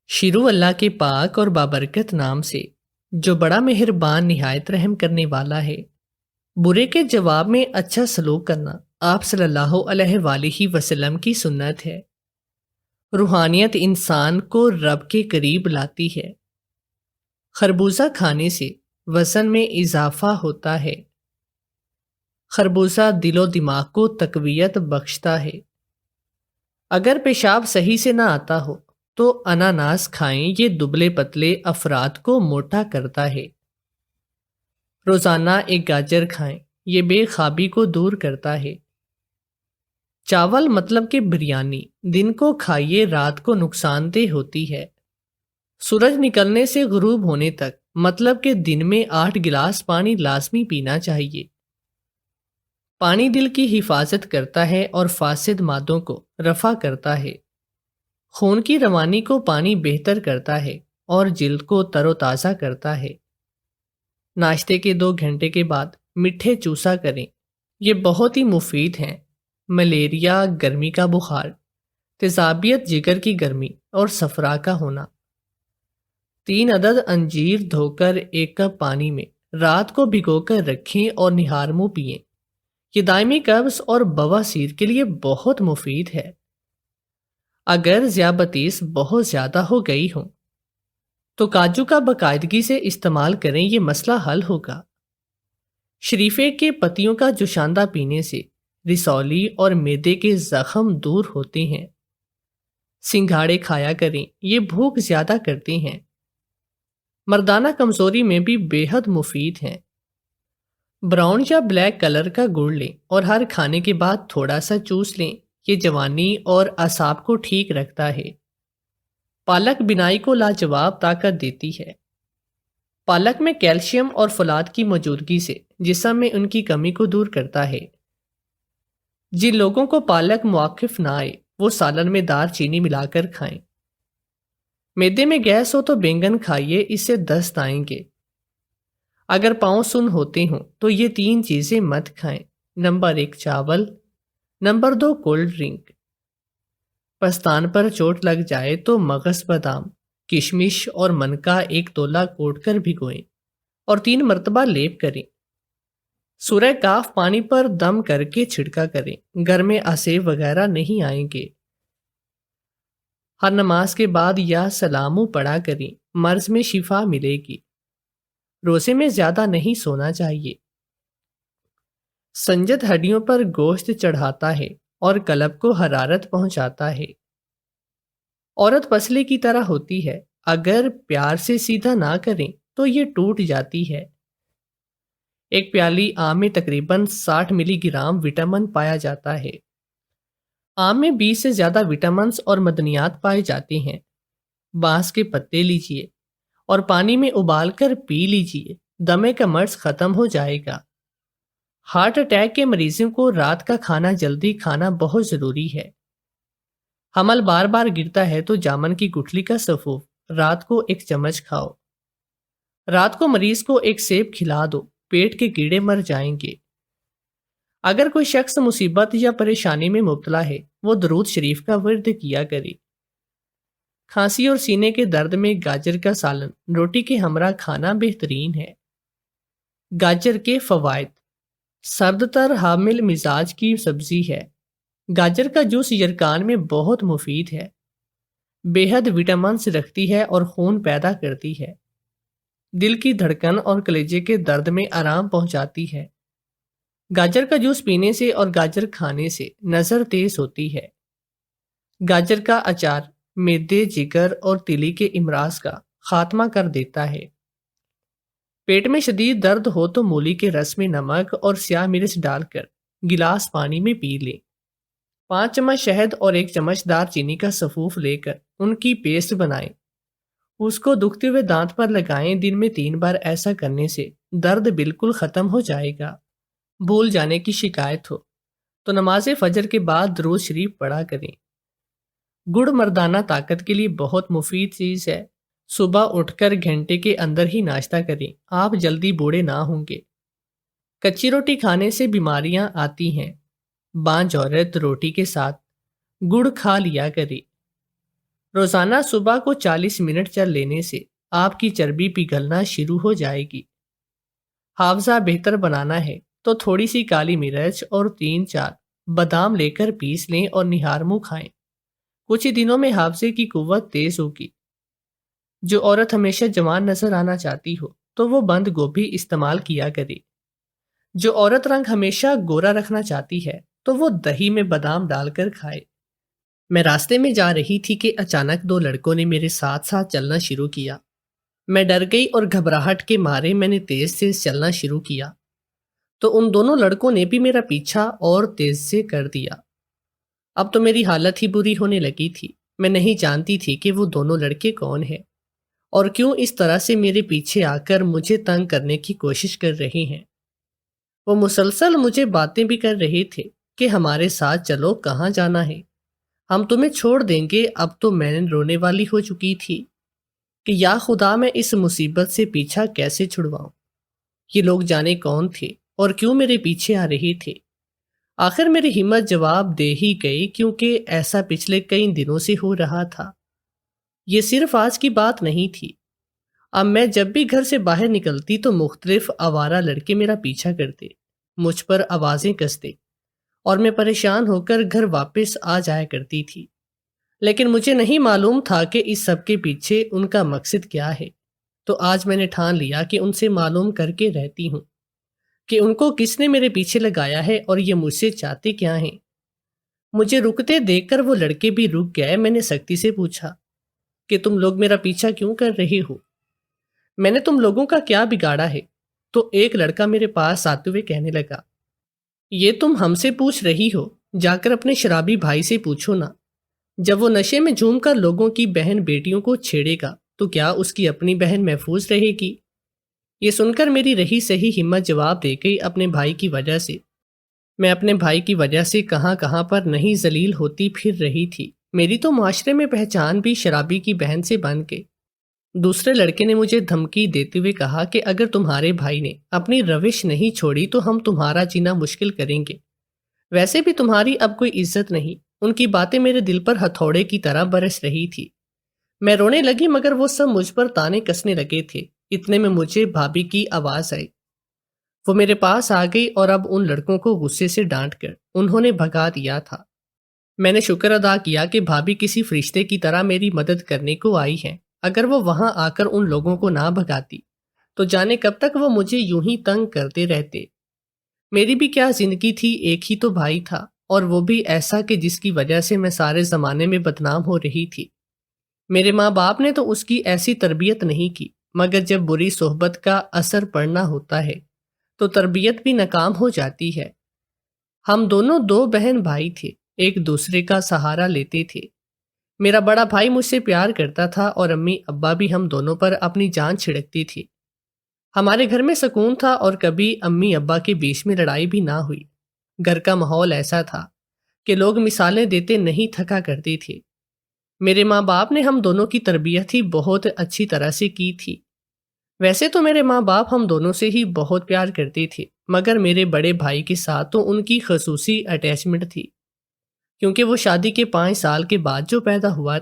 شروع اللہ کے پاک اور بابرکت نام سے جو بڑا مہربان نہایت رحم کرنے والا ہے۔ برے کے جواب میں اچھا سلوک کرنا آپ صلی اللہ علیہ وآلہ وسلم کی سنت ہے۔ روحانیت انسان کو رب کے قریب لاتی ہے۔ خربوزہ کھانے سے وزن میں اضافہ ہوتا ہے۔ خربوزہ دل و دماغ کو تقویت بخشتا ہے۔ اگر پیشاب صحیح سے نہ آتا ہو تو اناناس کھائیں، یہ دبلے پتلے افراد کو موٹا کرتا ہے۔ روزانہ ایک گاجر کھائیں، یہ بے خوابی کو دور کرتا ہے۔ چاول مطلب کہ بریانی دن کو کھائیے، رات کو نقصان دہ ہوتی ہے۔ سورج نکلنے سے غروب ہونے تک مطلب کہ دن میں 8 گلاس پانی لازمی پینا چاہیے۔ پانی دل کی حفاظت کرتا ہے اور فاسد مادوں کو رفع کرتا ہے۔ خون کی روانی کو پانی بہتر کرتا ہے اور جلد کو تر و تازہ کرتا ہے۔ ناشتے کے 2 گھنٹے کے بعد میٹھے چوسا کریں، یہ بہت ہی مفید ہیں۔ ملیریا، گرمی کا بخار، تیزابیت، جگر کی گرمی اور صفرا کا ہونا۔ 3 عدد انجیر دھو کر 1 کپ پانی میں رات کو بھگو کر رکھیں اور نہار منہ پئیں، یہ دائمی قبض اور بواسیر کے لیے بہت مفید ہے۔ اگر ذیابیطس بہت زیادہ ہو گئی ہو تو کاجو کا باقاعدگی سے استعمال کریں، یہ مسئلہ حل ہوگا۔ شریفے کے پتیوں کا جوشاندہ پینے سے رسولی اور معدے کے زخم دور ہوتے ہیں۔ سنگھاڑے کھایا کریں، یہ بھوک زیادہ کرتے ہیں۔ مردانہ کمزوری میں بھی بے حد مفید ہیں۔ براؤن یا بلیک کلر کا گڑ لیں اور ہر کھانے کے بعد تھوڑا سا چوس لیں، یہ جوانی اور اعصاب کو ٹھیک رکھتا ہے۔ پالک بینائی کو لاجواب طاقت دیتی ہے۔ پالک میں کیلشیم اور فولاد کی موجودگی سے جسم میں ان کی کمی کو دور کرتا ہے۔ جن لوگوں کو پالک موقف نہ آئے وہ سالن میں دار چینی ملا کر کھائیں۔ معدے میں گیس ہو تو بینگن کھائیے، اس سے دست آئیں گے۔ اگر پاؤں سن ہوتے ہوں تو یہ 3 چیزیں مت کھائیں۔ نمبر 1 چاول، نمبر 2 کولڈ ڈرنک۔ پستان پر چوٹ لگ جائے تو مغز، بادام، کشمش اور منکا 1 تولا کوٹ کر بھگوئیں اور 3 مرتبہ لیپ کریں۔ سورہ کاف پانی پر دم کر کے چھڑکا کریں، گھر میں اسیب وغیرہ نہیں آئیں گے۔ ہر نماز کے بعد یا سلامو پڑھا کریں، مرض میں شفا ملے گی۔ روزے میں زیادہ نہیں سونا چاہیے۔ سنجد ہڈیوں پر گوشت چڑھاتا ہے اور قلب کو حرارت پہنچاتا ہے۔ عورت پسلے کی طرح ہوتی ہے، اگر پیار سے سیدھا نہ کریں تو یہ ٹوٹ جاتی ہے۔ ایک پیالی آم میں تقریباً 60 ملی گرام وٹامن پایا جاتا ہے۔ آم میں 20 سے زیادہ وٹامنز اور معدنیات پائے جاتے ہیں۔ بانس کے پتے لیجئے اور پانی میں ابال کر پی لیجئے، دمے کا مرض ختم ہو جائے گا۔ ہارٹ اٹیک کے مریضوں کو رات کا کھانا جلدی کھانا بہت ضروری ہے۔ حمل بار بار گرتا ہے تو جامن کی گٹھلی کا سفوف رات کو 1 چمچ کھاؤ۔ رات کو مریض کو 1 سیب کھلا دو، پیٹ کے کیڑے مر جائیں گے۔ اگر کوئی شخص مصیبت یا پریشانی میں مبتلا ہے وہ درود شریف کا ورد کیا کرے۔ کھانسی اور سینے کے درد میں گاجر کا سالن روٹی کے ہمراہ کھانا بہترین ہے۔ گاجر کے فوائد: سرد تر حامل مزاج کی سبزی ہے۔ گاجر کا جوس یرکان میں بہت مفید ہے۔ بے حد وٹامنز رکھتی ہے اور خون پیدا کرتی ہے۔ دل کی دھڑکن اور کلیجے کے درد میں آرام پہنچاتی ہے۔ گاجر کا جوس پینے سے اور گاجر کھانے سے نظر تیز ہوتی ہے۔ گاجر کا اچار معدے، جگر اور تیلی کے امراض کا خاتمہ کر دیتا ہے۔ پیٹ میں شدید درد ہو تو مولی کے رس میں نمک اور سیاہ مرچ ڈال کر گلاس پانی میں پی لیں۔ 5 چمچ شہد اور 1 چمچ دار چینی کا سفوف لے کر ان کی پیسٹ بنائیں، اس کو دکھتے ہوئے دانت پر لگائیں۔ دن میں 3 بار ایسا کرنے سے درد بالکل ختم ہو جائے گا۔ بھول جانے کی شکایت ہو تو نماز فجر کے بعد درود شریف پڑھا کریں۔ گڑ مردانہ طاقت کے لیے بہت مفید چیز ہے۔ صبح اٹھ کر گھنٹے کے اندر ہی ناشتہ کریں، آپ جلدی بوڑھے نہ ہوں گے۔ کچی روٹی کھانے سے بیماریاں آتی ہیں۔ بانجھ عورت روٹی کے ساتھ گڑ کھا لیا کرے۔ روزانہ صبح کو 40 منٹ چل لینے سے آپ کی چربی پگھلنا شروع ہو جائے گی۔ حافظہ بہتر بنانا ہے تو تھوڑی سی کالی مرچ اور 3-4 بادام لے کر پیس لیں اور نہار منہ کھائیں۔ کچھ ہی دنوں میں حافظے کی قوت تیز ہوگی۔ جو عورت ہمیشہ جوان نظر آنا چاہتی ہو تو وہ بند گوبھی استعمال کیا کرے۔ جو عورت رنگ ہمیشہ گورا رکھنا چاہتی ہے تو وہ دہی میں بادام ڈال کر کھائے۔ میں راستے میں جا رہی تھی کہ اچانک 2 لڑکوں نے میرے ساتھ ساتھ چلنا شروع کیا۔ میں ڈر گئی اور گھبراہٹ کے مارے میں نے تیز تیز چلنا شروع کیا تو ان دونوں لڑکوں نے بھی میرا پیچھا اور تیز سے کر دیا۔ اب تو میری حالت ہی بری ہونے لگی تھی۔ میں نہیں جانتی تھی کہ وہ دونوں لڑکے کون ہیں اور کیوں اس طرح سے میرے پیچھے آ کر مجھے تنگ کرنے کی کوشش کر رہے ہیں۔ وہ مسلسل مجھے باتیں بھی کر رہے تھے کہ ہمارے ساتھ چلو، کہاں جانا ہے، ہم تمہیں چھوڑ دیں گے۔ اب تو میں رونے والی ہو چکی تھی کہ یا خدا میں اس مصیبت سے پیچھا کیسے چھڑواؤں۔ یہ لوگ جانے کون تھے اور کیوں میرے پیچھے آ رہے تھے۔ آخر میری ہمت جواب دے ہی گئی، کیونکہ ایسا پچھلے کئی دنوں سے ہو رہا تھا۔ یہ صرف آج کی بات نہیں تھی۔ اب میں جب بھی گھر سے باہر نکلتی تو مختلف آوارہ لڑکے میرا پیچھا کرتے، مجھ پر آوازیں کستے اور میں پریشان ہو کر گھر واپس آ جایا کرتی تھی۔ لیکن مجھے نہیں معلوم تھا کہ اس سب کے پیچھے ان کا مقصد کیا ہے۔ تو آج میں نے ٹھان لیا کہ ان سے معلوم کر کے رہتی ہوں کہ ان کو کس نے میرے پیچھے لگایا ہے اور یہ مجھ سے چاہتے کیا ہیں۔ مجھے رکتے دیکھ کر وہ لڑکے بھی رک گئے۔ میں نے سختی سے پوچھا کہ تم لوگ میرا پیچھا کیوں کر رہے ہو؟ میں نے تم لوگوں کا کیا بگاڑا ہے؟ تو ایک لڑکا میرے پاس آتے ہوئے کہنے لگا، یہ تم ہم سے پوچھ رہی ہو، جا کر اپنے شرابی بھائی سے پوچھو نا۔ جب وہ نشے میں جھوم کر لوگوں کی بہن بیٹیوں کو چھیڑے گا تو کیا اس کی اپنی بہن محفوظ رہے گی؟ یہ سن کر میری رہی سہی ہمت جواب دے گئی، اپنے بھائی کی وجہ سے۔ میں اپنے بھائی کی وجہ سے کہاں کہاں پر نہیں ذلیل ہوتی پھر رہی تھی۔ میری تو معاشرے میں پہچان بھی شرابی کی بہن سے بن کے۔ دوسرے لڑکے نے مجھے دھمکی دیتے ہوئے کہا کہ اگر تمہارے بھائی نے اپنی روش نہیں چھوڑی تو ہم تمہارا جینا مشکل کریں گے۔ ویسے بھی تمہاری اب کوئی عزت نہیں۔ ان کی باتیں میرے دل پر ہتھوڑے کی طرح برس رہی تھی۔ میں رونے لگی مگر وہ سب مجھ پر تانے کسنے لگے تھے۔ اتنے میں مجھے بھابھی کی آواز آئی۔ وہ میرے پاس آ گئی اور اب ان لڑکوں کو غصے سے ڈانٹ کر انہوں نے بھگا دیا تھا۔ میں نے شکر ادا کیا کہ بھابھی کسی فرشتے کی طرح میری مدد کرنے کو آئی ہیں۔ اگر وہ وہاں آ کر ان لوگوں کو نہ بھگاتی تو جانے کب تک وہ مجھے یوں ہی تنگ کرتے رہتے۔ میری بھی کیا زندگی تھی، ایک ہی تو بھائی تھا، اور وہ بھی ایسا کہ جس کی وجہ سے میں سارے زمانے میں بدنام ہو رہی تھی۔ میرے ماں باپ نے تو اس کی ایسی تربیت نہیں کی، مگر جب بری صحبت کا اثر پڑنا ہوتا ہے تو تربیت بھی ناکام ہو جاتی ہے۔ ہم دونوں 2 بہن بھائی تھے، ایک دوسرے کا سہارا لیتے تھے۔ میرا بڑا بھائی مجھ سے پیار کرتا تھا اور امی ابا بھی ہم دونوں پر اپنی جان چھڑکتی تھی۔ ہمارے گھر میں سکون تھا اور کبھی امی ابا کے بیچ میں لڑائی بھی نہ ہوئی۔ گھر کا ماحول ایسا تھا کہ لوگ مثالیں دیتے نہیں تھکا کرتے تھے۔ میرے ماں باپ نے ہم دونوں کی تربیت ہی بہت اچھی طرح سے کی تھی۔ ویسے تو میرے ماں باپ ہم دونوں سے ہی بہت پیار کرتے تھے، مگر میرے بڑے بھائی کے ساتھ تو ان کی خصوصی اٹیچمنٹ تھی، کیونکہ وہ شادی کے 5 سال کے بعد جو پیدا ہوا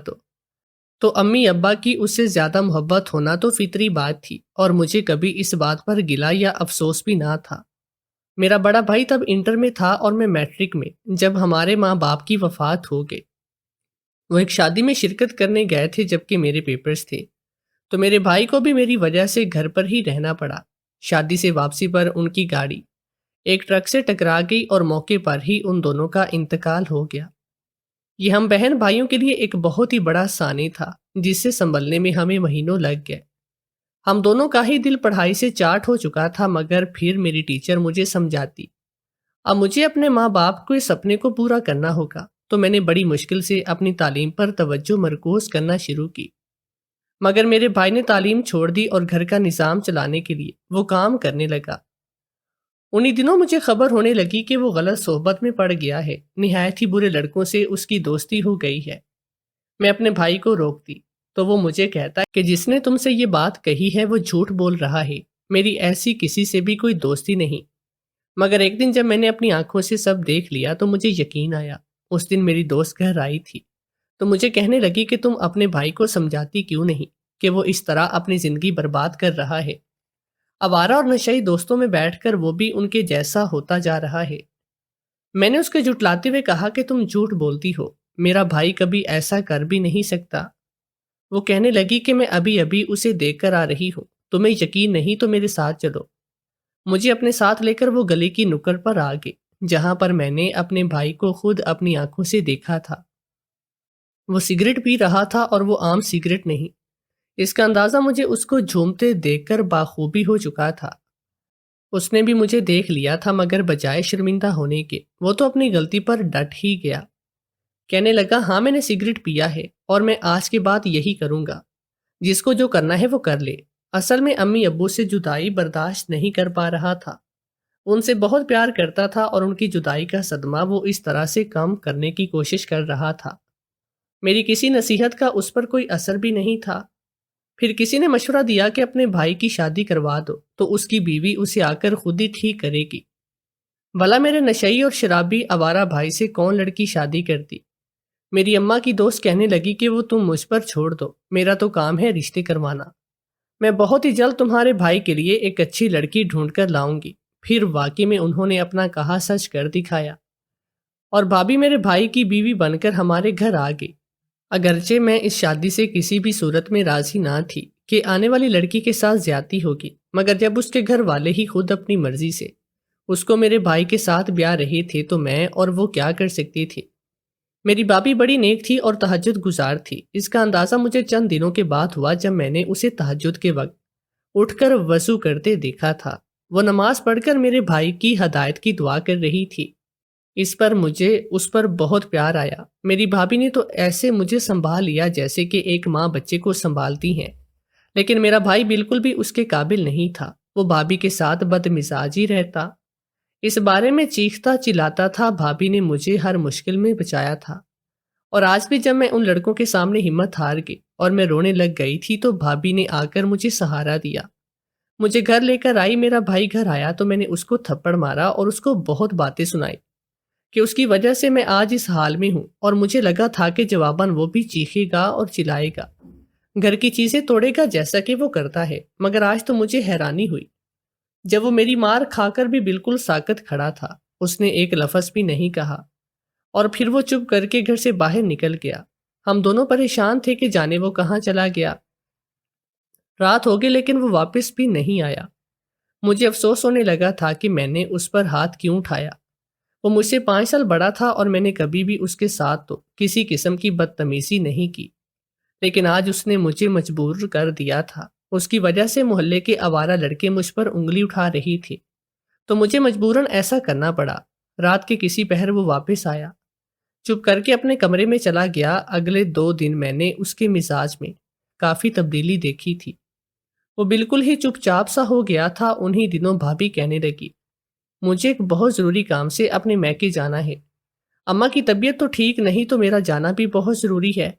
تو امی ابا کی اس سے زیادہ محبت ہونا تو فطری بات تھی، اور مجھے کبھی اس بات پر گلہ یا افسوس بھی نہ تھا۔ میرا بڑا بھائی تب انٹر میں تھا اور میں میٹرک میں، جب ہمارے ماں باپ کی وفات ہو گئی۔ وہ ایک شادی میں شرکت کرنے گئے تھے جبکہ میرے پیپرز تھے، تو میرے بھائی کو بھی میری وجہ سے گھر پر ہی رہنا پڑا۔ شادی سے واپسی پر ان کی گاڑی ایک ٹرک سے ٹکرا گئی اور موقع پر ہی ان دونوں کا انتقال ہو گیا۔ یہ ہم بہن بھائیوں کے لیے ایک بہت ہی بڑا سانے تھا، جس سے سنبھلنے میں ہمیں مہینوں لگ گئے۔ ہم دونوں کا ہی دل پڑھائی سے چاٹ ہو چکا تھا، مگر پھر میری ٹیچر مجھے سمجھاتی۔ اب مجھے اپنے ماں باپ کے سپنے کو پورا کرنا ہوگا، تو میں نے بڑی مشکل سے اپنی تعلیم پر توجہ مرکوز کرنا شروع کی۔ مگر میرے بھائی نے تعلیم چھوڑ دی اور گھر کا نظام چلانے کے لیے وہ کام کرنے لگا۔ انہی دنوں مجھے خبر ہونے لگی کہ وہ غلط صحبت میں پڑ گیا ہے، نہایت ہی برے لڑکوں سے اس کی دوستی ہو گئی ہے۔ میں اپنے بھائی کو روکتی تو وہ مجھے کہتا کہ جس نے تم سے یہ بات کہی ہے وہ جھوٹ بول رہا ہے، میری ایسی کسی سے بھی کوئی دوستی نہیں۔ مگر ایک دن جب میں نے اپنی آنکھوں سے سب دیکھ لیا تو مجھے یقین آیا۔ اس دن میری دوست گھر آئی تھی تو مجھے کہنے لگی کہ تم اپنے بھائی کو سمجھاتی کیوں نہیں کہ وہ اس طرح اپنی زندگی برباد کر رہا ہے۔ آوارہ اور نشئی دوستوں میں بیٹھ کر وہ بھی ان کے جیسا ہوتا جا رہا ہے۔ میں نے اس کے جھٹلاتے ہوئے کہا کہ تم جھوٹ بولتی ہو، میرا بھائی کبھی ایسا کر بھی نہیں سکتا۔ وہ کہنے لگی کہ میں ابھی ابھی اسے دیکھ کر آ رہی ہوں، تمہیں یقین نہیں تو میرے ساتھ چلو۔ مجھے اپنے ساتھ لے کر وہ گلی کی نکڑ پر آ گئے جہاں پر میں نے اپنے بھائی کو خود اپنی آنکھوں سے دیکھا تھا۔ وہ سگریٹ پی رہا تھا اور وہ عام سگریٹ نہیں۔ اس کا اندازہ مجھے اس کو جھومتے دیکھ کر باخوبی ہو چکا تھا۔ اس نے بھی مجھے دیکھ لیا تھا، مگر بجائے شرمندہ ہونے کے وہ تو اپنی غلطی پر ڈٹ ہی گیا۔ کہنے لگا، ہاں میں نے سگریٹ پیا ہے اور میں آج کے بعد یہی کروں گا۔ جس کو جو کرنا ہے وہ کر لے۔ اصل میں امی ابو سے جدائی برداشت نہیں کر پا رہا تھا۔ ان سے بہت پیار کرتا تھا اور ان کی جدائی کا صدمہ وہ اس طرح سے کم کرنے کی کوشش کر رہا تھا۔ میری کسی نصیحت کا اس پر کوئی اثر بھی نہیں تھا۔ پھر کسی نے مشورہ دیا کہ اپنے بھائی کی شادی کروا دو تو اس کی بیوی اسے آ کر خود ہی ٹھیک کرے گی۔ بھلا میرے نشئی اور شرابی آوارہ بھائی سے کون لڑکی شادی کرتی؟ میری اماں کی دوست کہنے لگی کہ وہ تم مجھ پر چھوڑ دو، میرا تو کام ہے رشتے کروانا۔ میں بہت ہی جلد تمہارے بھائی کے لیے ایک اچھی لڑکی ڈھونڈ کر لاؤں گی۔ پھر واقعی میں انہوں نے اپنا کہا سچ کر دکھایا اور بھابھی میرے بھائی کی بیوی بن کر ہمارے گھر آ گئی۔ اگرچہ میں اس شادی سے کسی بھی صورت میں راضی نہ تھی کہ آنے والی لڑکی کے ساتھ زیادتی ہوگی، مگر جب اس کے گھر والے ہی خود اپنی مرضی سے اس کو میرے بھائی کے ساتھ بیاہ رہے تھے تو میں اور وہ کیا کر سکتی تھی؟ میری بھابھی بڑی نیک تھی اور تہجد گزار تھی۔ اس کا اندازہ مجھے چند دنوں کے بعد ہوا جب میں نے اسے تہجد کے وقت اٹھ کر وضو کرتے دیکھا تھا۔ وہ نماز پڑھ کر میرے بھائی کی ہدایت کی دعا کر رہی تھی۔ اس پر مجھے اس پر بہت پیار آیا۔ میری بھابھی نے تو ایسے مجھے سنبھال لیا جیسے کہ ایک ماں بچے کو سنبھالتی ہیں، لیکن میرا بھائی بالکل بھی اس کے قابل نہیں تھا۔ وہ بھابھی کے ساتھ بدمزاجی رہتا، اس بارے میں چیختا چلاتا تھا۔ بھابھی نے مجھے ہر مشکل میں بچایا تھا، اور آج بھی جب میں ان لڑکوں کے سامنے ہمت ہار گئی اور میں رونے لگ گئی تھی تو بھابھی نے آ کر مجھے سہارا دیا، مجھے گھر لے کر آئی۔ میرا بھائی گھر آیا تو میں نے اس کو تھپڑ مارا اور اس کو بہت باتیں سنائی کہ اس کی وجہ سے میں آج اس حال میں ہوں، اور مجھے لگا تھا کہ جواباً وہ بھی چیخے گا اور چلائے گا، گھر کی چیزیں توڑے گا جیسا کہ وہ کرتا ہے۔ مگر آج تو مجھے حیرانی ہوئی جب وہ میری مار کھا کر بھی بالکل ساکت کھڑا تھا۔ اس نے ایک لفظ بھی نہیں کہا اور پھر وہ چپ کر کے گھر سے باہر نکل گیا۔ ہم دونوں پریشان تھے کہ جانے وہ کہاں چلا گیا۔ رات ہو گئی لیکن وہ واپس بھی نہیں آیا۔ مجھے افسوس ہونے لگا تھا کہ میں نے اس پر ہاتھ کیوں اٹھایا۔ وہ مجھ سے 5 سال بڑا تھا اور میں نے کبھی بھی اس کے ساتھ تو کسی قسم کی بدتمیزی نہیں کی، لیکن آج اس نے مجھے مجبور کر دیا تھا۔ اس کی وجہ سے محلے کے آوارہ لڑکے مجھ پر انگلی اٹھا رہی تھے تو مجھے مجبوراً ایسا کرنا پڑا۔ رات کے کسی پہر وہ واپس آیا، چپ کر کے اپنے کمرے میں چلا گیا۔ اگلے 2 دن میں نے اس کے مزاج میں کافی تبدیلی دیکھی تھی۔ وہ بالکل ہی چپ چاپ سا ہو گیا تھا۔ انہی دنوں بھابھی کہنے لگی، مجھے ایک بہت ضروری کام سے اپنے میکے جانا ہے۔ اماں کی طبیعت تو ٹھیک نہیں تو میرا جانا بھی بہت ضروری ہے۔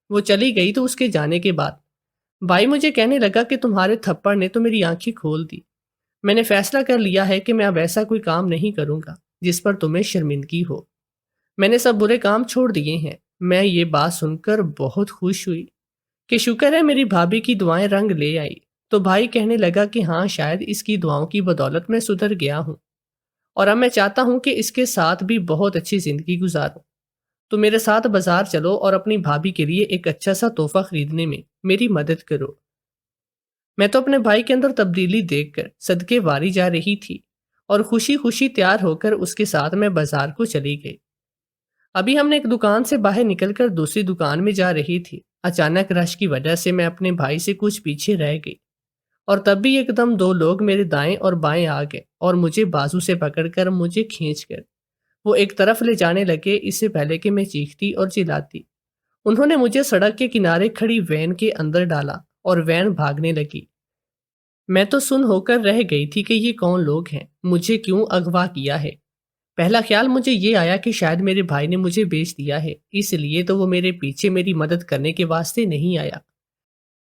وہ چلی گئی تو اس کے جانے کے بعد بھائی مجھے کہنے لگا کہ تمہارے تھپڑ نے تو میری آنکھیں کھول دی۔ میں نے فیصلہ کر لیا ہے کہ میں اب ایسا کوئی کام نہیں کروں گا جس پر تمہیں شرمندگی ہو۔ میں نے سب برے کام چھوڑ دیے ہیں۔ میں یہ بات سن کر بہت خوش ہوئی کہ شکر ہے میری بھابھی کی دعائیں رنگ لے آئی۔ تو بھائی کہنے لگا کہ ہاں شاید اس کی دعاؤں کی بدولت میں سدھر گیا ہوں، اور اب میں چاہتا ہوں کہ اس کے ساتھ بھی بہت اچھی زندگی گزاروں۔ تو میرے ساتھ بازار چلو اور اپنی بھابھی کے لیے ایک اچھا سا تحفہ خریدنے میں میری مدد کرو۔ میں تو اپنے بھائی کے اندر تبدیلی دیکھ کر صدقے واری جا رہی تھی اور خوشی خوشی تیار ہو کر اس کے ساتھ میں بازار کو چلی گئی۔ ابھی ہم نے ایک دکان سے باہر نکل کر دوسری دکان میں جا رہی تھی۔ اچانک رش کی وجہ سے میں اپنے بھائی سے کچھ پیچھے رہ گئی، اور تب بھی ایک دم 2 لوگ میرے دائیں اور بائیں آ گئے اور مجھے بازو سے پکڑ کر مجھے کھینچ کر وہ ایک طرف لے جانے لگے، اس سے پہلے کہ میں چیختی اور چلاتی۔ انہوں نے مجھے سڑک کے کنارے کھڑی وین کے اندر ڈالا اور وین بھاگنے لگی۔ میں تو سن ہو کر رہ گئی تھی کہ یہ کون لوگ ہیں، مجھے کیوں اغوا کیا ہے۔ پہلا خیال مجھے یہ آیا کہ شاید میرے بھائی نے مجھے بیچ دیا ہے، اس لیے تو وہ میرے پیچھے میری مدد کرنے کے واسطے نہیں آیا۔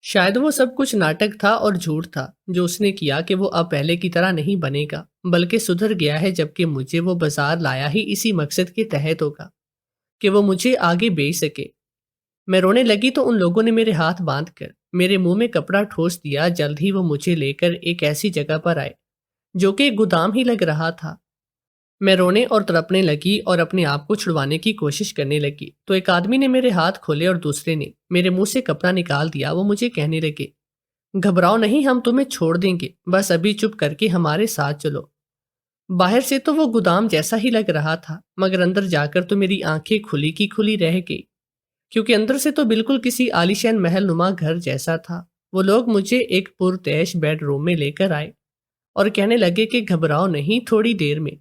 شاید وہ سب کچھ ناٹک تھا اور جھوٹ تھا جو اس نے کیا کہ وہ اب پہلے کی طرح نہیں بنے گا، بلکہ سدھر گیا ہے، جبکہ مجھے وہ بازار لایا ہی اسی مقصد کے تحت ہوگا کہ وہ مجھے آگے بیچ سکے۔ میں رونے لگی تو ان لوگوں نے میرے ہاتھ باندھ کر میرے منہ میں کپڑا ٹھوس دیا۔ جلد ہی وہ مجھے لے کر ایک ایسی جگہ پر آئے جو کہ ایک گودام ہی لگ رہا تھا۔ میں رونے اور تڑپنے لگی اور اپنے آپ کو چھڑوانے کی کوشش کرنے لگی تو ایک آدمی نے میرے ہاتھ کھولے اور دوسرے نے میرے منہ سے کپڑا نکال دیا۔ وہ مجھے کہنے لگے، گھبراؤ نہیں، ہم تمہیں چھوڑ دیں گے، بس ابھی چپ کر کے ہمارے ساتھ چلو۔ باہر سے تو وہ گودام جیسا ہی لگ رہا تھا، مگر اندر جا کر تو میری آنکھیں کھلی کی کھلی رہ گئی، کیونکہ اندر سے تو بالکل کسی عالیشان محل نما گھر جیسا تھا۔ وہ لوگ مجھے ایک پرتعیش بیڈ روم میں لے کر آئے اور کہنے لگے کہ گھبراؤ نہیں، تھوڑی دیر میں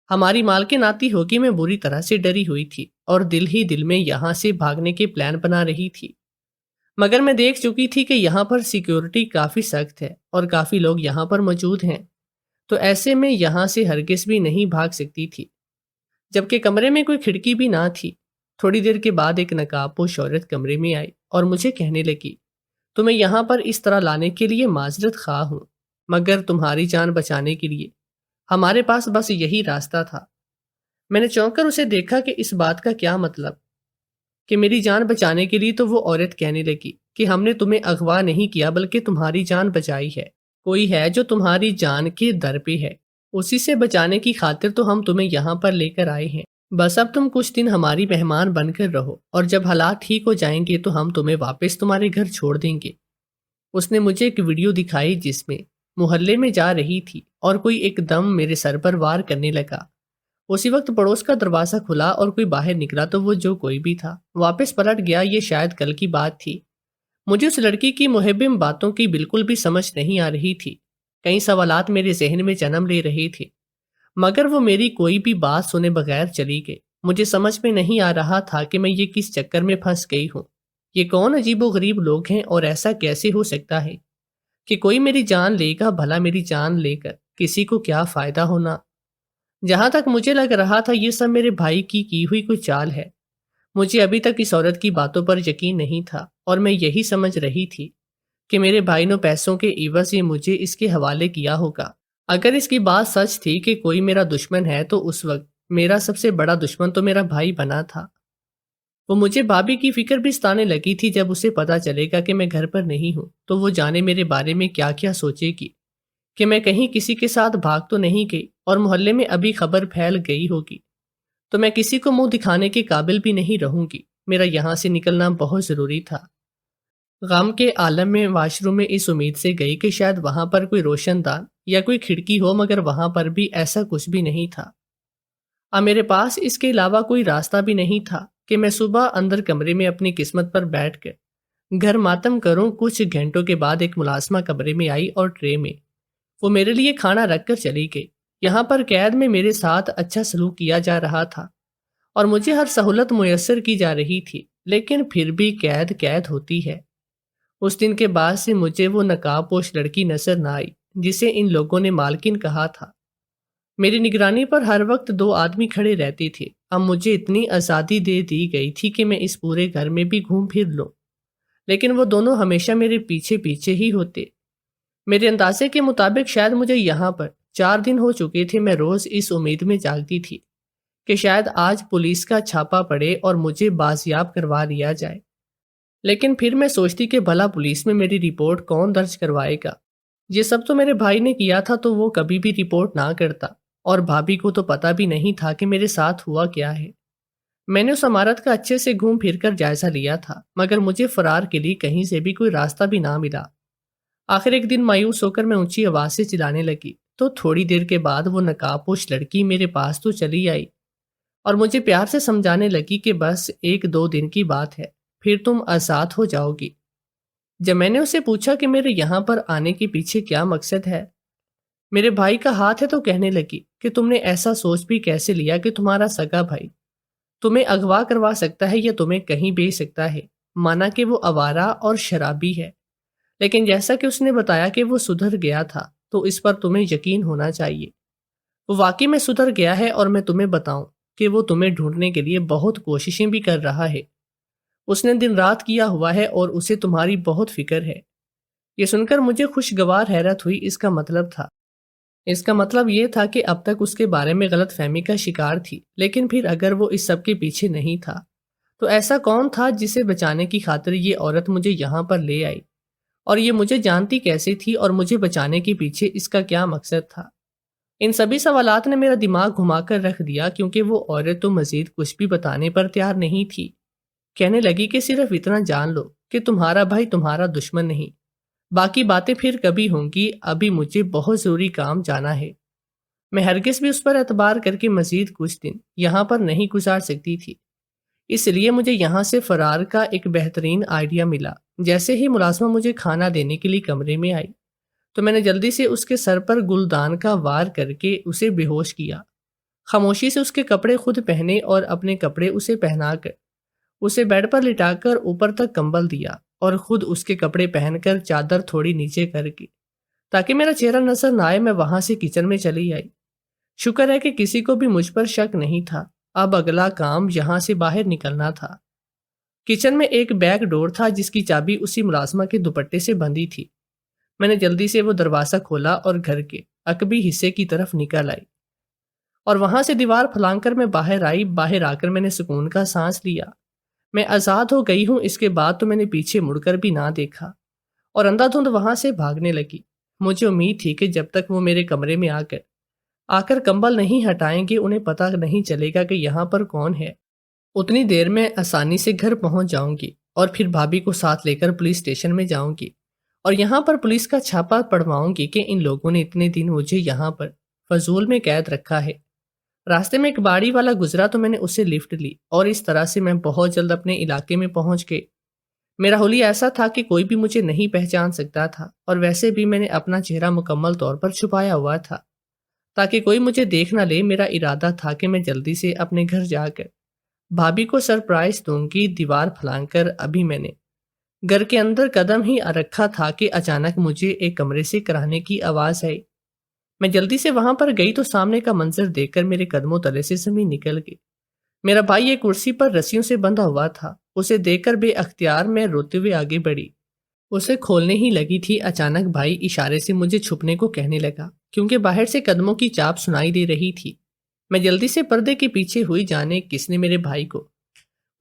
ہماری مالکن آتی ہوگی۔ میں بری طرح سے ڈری ہوئی تھی اور دل ہی دل میں یہاں سے بھاگنے کے پلان بنا رہی تھی، مگر میں دیکھ چکی تھی کہ یہاں پر سیکیورٹی کافی سخت ہے اور کافی لوگ یہاں پر موجود ہیں، تو ایسے میں یہاں سے ہرگز بھی نہیں بھاگ سکتی تھی، جبکہ کمرے میں کوئی کھڑکی بھی نہ تھی۔ تھوڑی دیر کے بعد ایک نقاب پوش عورت کمرے میں آئی اور مجھے کہنے لگی، تمہیں یہاں پر اس طرح لانے کے لیے معذرت خواہ ہوں، مگر تمہاری جان بچانے کے لیے ہمارے پاس بس یہی راستہ تھا۔ میں نے چونک کر اسے دیکھا کہ اس بات کا کیا مطلب، کہ میری جان بچانے کے لیے؟ تو وہ عورت کہنے لگی کہ ہم نے تمہیں اغوا نہیں کیا بلکہ تمہاری جان بچائی ہے۔ کوئی ہے جو تمہاری جان کے در پہ ہے، اسی سے بچانے کی خاطر تو ہم تمہیں یہاں پر لے کر آئے ہیں۔ بس اب تم کچھ دن ہماری مہمان بن کر رہو، اور جب حالات ٹھیک ہو جائیں گے تو ہم تمہیں واپس تمہارے گھر چھوڑ دیں گے۔ اس نے مجھے ایک ویڈیو دکھائی جس میں محلے میں جا رہی تھی اور کوئی ایک دم میرے سر پر وار کرنے لگا۔ اسی وقت پڑوس کا دروازہ کھلا اور کوئی باہر نکلا تو وہ جو کوئی بھی تھا واپس پلٹ گیا۔ یہ شاید کل کی بات تھی۔ مجھے اس لڑکی کی محبم باتوں کی بالکل بھی سمجھ نہیں آ رہی تھی۔ کئی سوالات میرے ذہن میں جنم لے رہے تھے، مگر وہ میری کوئی بھی بات سنے بغیر چلی گئی۔ مجھے سمجھ میں نہیں آ رہا تھا کہ میں یہ کس چکر میں پھنس گئی ہوں۔ یہ کون عجیب و غریب لوگ ہیں، اور ایسا کیسے ہو سکتا ہے کہ کوئی میری جان لے گا؟ بھلا میری جان لے کر کسی کو کیا فائدہ ہونا؟ جہاں تک مجھے لگ رہا تھا یہ سب میرے بھائی کی ہوئی کوئی چال ہے۔ مجھے ابھی تک اس عورت کی باتوں پر یقین نہیں تھا، اور میں یہی سمجھ رہی تھی کہ میرے بھائی نے پیسوں کے عوض یہ مجھے اس کے حوالے کیا ہوگا۔ اگر اس کی بات سچ تھی کہ کوئی میرا دشمن ہے، تو اس وقت میرا سب سے بڑا دشمن تو میرا بھائی بنا تھا۔ وہ مجھے بھابھی کی فکر بھی ستانے لگی تھی۔ جب اسے پتا چلے گا کہ میں گھر پر نہیں ہوں تو وہ جانے میرے بارے میں کیا کیا سوچے گی، کہ میں کہیں کسی کے ساتھ بھاگ تو نہیں گئی، اور محلے میں ابھی خبر پھیل گئی ہوگی تو میں کسی کو منہ دکھانے کے قابل بھی نہیں رہوں گی۔ میرا یہاں سے نکلنا بہت ضروری تھا۔ غم کے عالم میں واش روم میں اس امید سے گئی کہ شاید وہاں پر کوئی روشن دان یا کوئی کھڑکی ہو، مگر وہاں پر بھی ایسا کچھ بھی نہیں تھا۔ اب میرے پاس اس کے علاوہ کوئی راستہ بھی نہیں تھا کہ میں صبح اندر کمرے میں اپنی قسمت پر بیٹھ کر گھر ماتم کروں۔ کچھ گھنٹوں کے بعد ایک ملازمہ کمرے میں آئی اور ٹرے میں وہ میرے لیے کھانا رکھ کر چلی گئی۔ یہاں پر قید میں میرے ساتھ اچھا سلوک کیا جا رہا تھا اور مجھے ہر سہولت میسر کی جا رہی تھی، لیکن پھر بھی قید قید ہوتی ہے۔ اس دن کے بعد سے مجھے وہ نقاب پوش لڑکی نظر نہ آئی جسے ان لوگوں نے مالکن کہا تھا۔ میری نگرانی پر ہر وقت 2 آدمی کھڑے رہتے تھے۔ اب مجھے اتنی آزادی دے دی گئی تھی کہ میں اس پورے گھر میں بھی گھوم پھر لوں، لیکن وہ دونوں ہمیشہ میرے پیچھے پیچھے ہی ہوتے۔ میرے اندازے کے مطابق شاید مجھے یہاں پر 4 دن ہو چکے تھے۔ میں روز اس امید میں جاگتی تھی کہ شاید آج پولیس کا چھاپا پڑے اور مجھے بازیاب کروا لیا جائے، لیکن پھر میں سوچتی کہ بھلا پولیس میں میری رپورٹ کون درج کروائے گا؟ یہ سب تو میرے بھائی نے کیا تھا، تو وہ کبھی بھی رپورٹ نہ کرتا، اور بھابھی کو تو پتہ بھی نہیں تھا کہ میرے ساتھ ہوا کیا ہے۔ میں نے اس عمارت کا اچھے سے گھوم پھر کر جائزہ لیا تھا، مگر مجھے فرار کے لیے کہیں سے بھی کوئی راستہ بھی نہ ملا۔ آخر ایک دن مایوس ہو کر میں اونچی آواز سے چلانے لگی تو تھوڑی دیر کے بعد وہ نقاب پوش لڑکی میرے پاس تو چلی آئی اور مجھے پیار سے سمجھانے لگی کہ بس 1-2 دن کی بات ہے، پھر تم آزاد ہو جاؤ گی۔ جب میں نے اسے پوچھا کہ میرے یہاں پر آنے کے پیچھے کیا مقصد ہے، میرے بھائی کا ہاتھ ہے، تو کہنے لگی کہ تم نے ایسا سوچ بھی کیسے لیا کہ تمہارا سگا بھائی تمہیں اغوا کروا سکتا ہے یا تمہیں کہیں بھیج سکتا ہے؟ مانا کہ وہ آوارہ اور شرابی ہے، لیکن جیسا کہ اس نے بتایا کہ وہ سدھر گیا تھا، تو اس پر تمہیں یقین ہونا چاہیے۔ وہ واقعی میں سدھر گیا ہے، اور میں تمہیں بتاؤں کہ وہ تمہیں ڈھونڈنے کے لیے بہت کوششیں بھی کر رہا ہے۔ اس نے دن رات کیا ہوا ہے اور اسے تمہاری بہت فکر ہے۔ یہ سن کر مجھے خوشگوار حیرت ہوئی۔ اس کا مطلب یہ تھا کہ اب تک اس کے بارے میں غلط فہمی کا شکار تھی، لیکن پھر اگر وہ اس سب کے پیچھے نہیں تھا تو ایسا کون تھا جسے بچانے کی خاطر یہ عورت مجھے یہاں پر لے آئی؟ اور یہ مجھے جانتی کیسے تھی اور مجھے بچانے کے پیچھے اس کا کیا مقصد تھا؟ ان سبھی سوالات نے میرا دماغ گھما کر رکھ دیا، کیونکہ وہ عورت تو مزید کچھ بھی بتانے پر تیار نہیں تھی۔ کہنے لگی کہ صرف اتنا جان لو کہ تمہارا بھائی تمہارا دشمن نہیں، باقی باتیں پھر کبھی ہوں گی، ابھی مجھے بہت ضروری کام جانا ہے۔ میں ہرگز بھی اس پر اعتبار کر کے مزید کچھ دن یہاں پر نہیں گزار سکتی تھی، اس لیے مجھے یہاں سے فرار کا ایک بہترین آئیڈیا ملا۔ جیسے ہی ملازمہ مجھے کھانا دینے کے لیے کمرے میں آئی تو میں نے جلدی سے اس کے سر پر گلدان کا وار کر کے اسے بے ہوش کیا، خاموشی سے اس کے کپڑے خود پہنے اور اپنے کپڑے اسے پہنا کر اسے بیڈ پر لٹا کر اوپر تک کمبل دیا اور خود اس کے کپڑے پہن کر چادر تھوڑی نیچے کر کے تاکہ میرا چہرہ نظر نہ آئے میں وہاں سے کچن میں چلی آئی۔ شکر ہے کہ کسی کو بھی مجھ پر شک نہیں تھا۔ اب اگلا کام یہاں سے باہر نکلنا تھا۔ کچن میں ایک بیک ڈور تھا جس کی چابی اسی ملازمہ کے دوپٹے سے بندھی تھی۔ میں نے جلدی سے وہ دروازہ کھولا اور گھر کے عقبی حصے کی طرف نکل آئی اور وہاں سے دیوار پھلانگ کر میں باہر آئی۔ باہر آ کر میں نے سکون کا سانس لیا، میں آزاد ہو گئی ہوں۔ اس کے بعد تو میں نے پیچھے مڑ کر بھی نہ دیکھا اور اندھا دھند وہاں سے بھاگنے لگی۔ مجھے امید تھی کہ جب تک وہ میرے کمرے میں آ کر کمبل نہیں ہٹائیں گے انہیں پتہ نہیں چلے گا کہ یہاں پر کون ہے، اتنی دیر میں آسانی سے گھر پہنچ جاؤں گی اور پھر بھابھی کو ساتھ لے کر پولیس اسٹیشن میں جاؤں گی اور یہاں پر پولیس کا چھاپا پڑواؤں گی کہ ان لوگوں نے اتنے دن مجھے یہاں پر فضول میں قید رکھا ہے۔ راستے میں ایک باڑی والا گزرا تو میں نے اسے لفٹ لی اور اس طرح سے میں بہت جلد اپنے علاقے میں پہنچ گئی۔ میرا حلیہ ایسا تھا کہ کوئی بھی مجھے نہیں پہچان سکتا تھا، اور ویسے بھی میں نے اپنا چہرہ مکمل طور پر چھپایا ہوا تھا تاکہ کوئی مجھے دیکھ نہ لے۔ میرا ارادہ تھا کہ میں جلدی سے اپنے گھر جا کر بھابھی کو سرپرائز دوں گی۔ دیوار پھلانگ کر ابھی میں نے گھر کے اندر قدم ہی رکھا تھا کہ اچانک مجھے ایک کمرے سے کرانے کی آواز آئی۔ میں جلدی سے وہاں پر گئی تو سامنے کا منظر دیکھ کر میرے قدموں تلے سے زمین نکل گئی۔ میرا بھائی ایک کرسی پر رسیوں سے بندھا ہوا تھا۔ اسے دیکھ کر بے اختیار میں روتے ہوئے آگے بڑھی، اسے کھولنے ہی لگی تھی، اچانک بھائی اشارے سے مجھے چھپنے کو کہنے لگا کیونکہ باہر سے قدموں کی چاپ سنائی دے رہی تھی۔ میں جلدی سے پردے کے پیچھے ہوئی، جانے کس نے میرے بھائی کو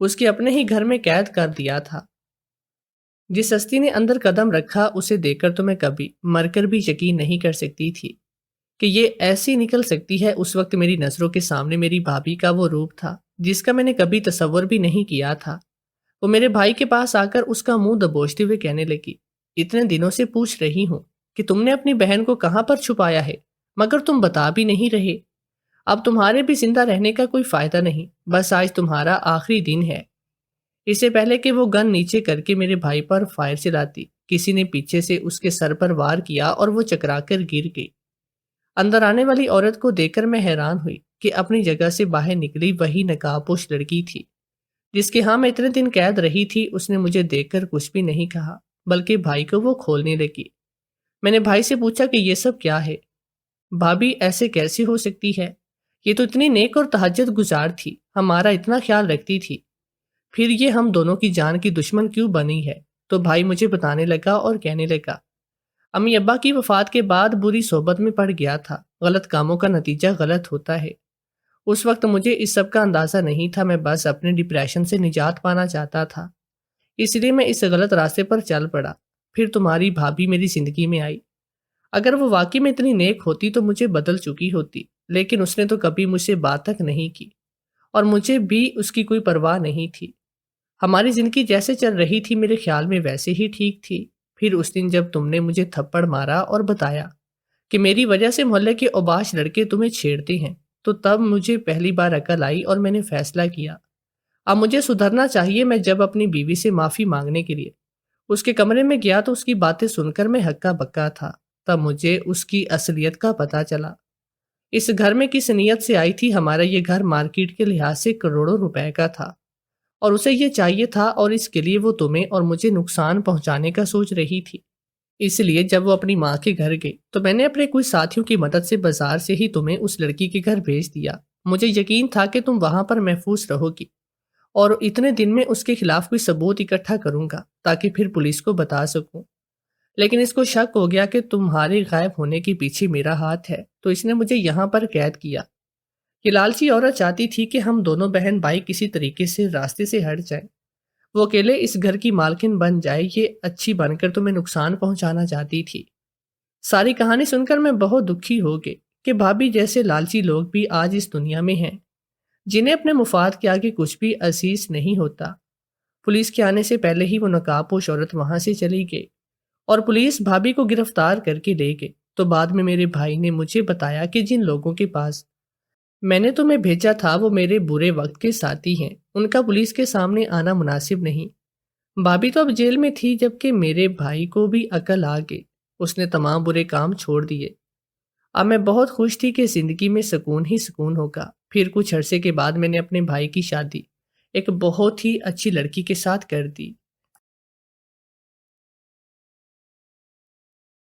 اس کے اپنے ہی گھر میں قید کر دیا تھا۔ جس ہستی نے اندر قدم رکھا اسے دیکھ کر تو میں کبھی مر کر بھی یقین نہیں کر سکتی تھی کہ یہ ایسی نکل سکتی ہے۔ اس وقت میری نظروں کے سامنے میری بھابھی کا وہ روپ تھا جس کا میں نے کبھی تصور بھی نہیں کیا تھا۔ وہ میرے بھائی کے پاس آ کر اس کا منہ دبوچتے ہوئے کہنے لگی، اتنے دنوں سے پوچھ رہی ہوں کہ تم نے اپنی بہن کو کہاں پر چھپایا ہے، مگر تم بتا بھی نہیں رہے۔ اب تمہارے بھی زندہ رہنے کا کوئی فائدہ نہیں، بس آج تمہارا آخری دن ہے۔ اس سے پہلے کہ وہ گن نیچے کر کے میرے بھائی پر فائر چلاتی، کسی نے پیچھے سے اس کے سر پر وار کیا اور وہ چکرا کر گر گئی۔ اندر آنے والی عورت کو دیکھ کر میں حیران ہوئی کہ اپنی جگہ سے باہر نکلی وہی نقاب پوش لڑکی تھی جس کے ہاں میں اتنے دن قید رہی تھی۔ اس نے مجھے دیکھ کر کچھ بھی نہیں کہا بلکہ بھائی کو وہ کھولنے لگی۔ میں نے بھائی سے پوچھا کہ یہ سب کیا ہے؟ بھابھی ایسے کیسے ہو سکتی ہے؟ یہ تو اتنی نیک اور تہجد گزار تھی، ہمارا اتنا خیال رکھتی تھی، پھر یہ ہم دونوں کی جان کی دشمن کیوں بنی ہے؟ تو بھائی مجھے بتانے لگا اور کہنے لگا، امی ابا کی وفات کے بعد بری صحبت میں پڑ گیا تھا، غلط کاموں کا نتیجہ غلط ہوتا ہے۔ اس وقت مجھے اس سب کا اندازہ نہیں تھا، میں بس اپنے ڈپریشن سے نجات پانا چاہتا تھا، اس لیے میں اس غلط راستے پر چل پڑا۔ پھر تمہاری بھابھی میری زندگی میں آئی، اگر وہ واقعی میں اتنی نیک ہوتی تو مجھے بدل چکی ہوتی، لیکن اس نے تو کبھی مجھ سے بات تک نہیں کی اور مجھے بھی اس کی کوئی پرواہ نہیں تھی۔ ہماری زندگی جیسے چل رہی تھی میرے خیال میں ویسے ہی ٹھیک تھی۔ پھر اس دن جب تم نے مجھے تھپڑ مارا اور بتایا کہ میری وجہ سے محلے کے اوباش لڑکے تمہیں چھیڑتے ہیں، تو تب مجھے پہلی بار عقل آئی اور میں نے فیصلہ کیا اب مجھے سدھرنا چاہیے۔ میں جب اپنی بیوی سے معافی مانگنے کے لیے اس کے کمرے میں گیا تو اس کی باتیں سن کر میں ہکا بکا تھا۔ تب مجھے اس کی اصلیت کا پتہ چلا۔ اس گھر میں کس نیت سے آئی تھی؟ ہمارا یہ گھر مارکیٹ کے لحاظ سے کروڑوں روپے کا تھا اور اسے یہ چاہیے تھا، اور اس کے لیے وہ تمہیں اور مجھے نقصان پہنچانے کا سوچ رہی تھی۔ اس لیے جب وہ اپنی ماں کے گھر گئی تو میں نے اپنے کچھ ساتھیوں کی مدد سے بازار سے ہی تمہیں اس لڑکی کے گھر بھیج دیا۔ مجھے یقین تھا کہ تم وہاں پر محفوظ رہو گی، اور اتنے دن میں اس کے خلاف کوئی ثبوت اکٹھا کروں گا تاکہ پھر پولیس کو بتا سکوں۔ لیکن اس کو شک ہو گیا کہ تمہارے غائب ہونے کے پیچھے میرا ہاتھ ہے، تو اس نے مجھے یہاں پر قید کیا۔ یہ لالچی عورت چاہتی تھی کہ ہم دونوں بہن بھائی کسی طریقے سے راستے سے ہٹ جائیں، وہ اکیلے اس گھر کی مالکن بن جائے، یہ اچھی بن کر تمہیں نقصان پہنچانا چاہتی تھی۔ ساری کہانی سن کر میں بہت دکھی ہو گئی کہ بھابھی جیسے لالچی لوگ بھی آج اس دنیا میں ہیں، جنہیں اپنے مفاد کے آگے کچھ بھی عزیز نہیں ہوتا۔ پولیس کے آنے سے پہلے ہی وہ نقاب پوش عورت وہاں سے چلی گئی اور پولیس بھابھی کو گرفتار کر کے لے گئی۔ تو بعد میں میرے بھائی نے مجھے بتایا کہ جن لوگوں کے پاس میں نے تمہیں بھیجا تھا وہ میرے برے وقت کے ساتھی ہیں، ان کا پولیس کے سامنے آنا مناسب نہیں۔ بھابھی تو اب جیل میں تھی، جبکہ میرے بھائی کو بھی عقل آ گئی، اس نے تمام برے کام چھوڑ دیے۔ اب میں بہت خوش تھی کہ زندگی میں سکون ہی سکون ہوگا۔ پھر کچھ عرصے کے بعد میں نے اپنے بھائی کی شادی ایک بہت ہی اچھی لڑکی کے ساتھ کر دی۔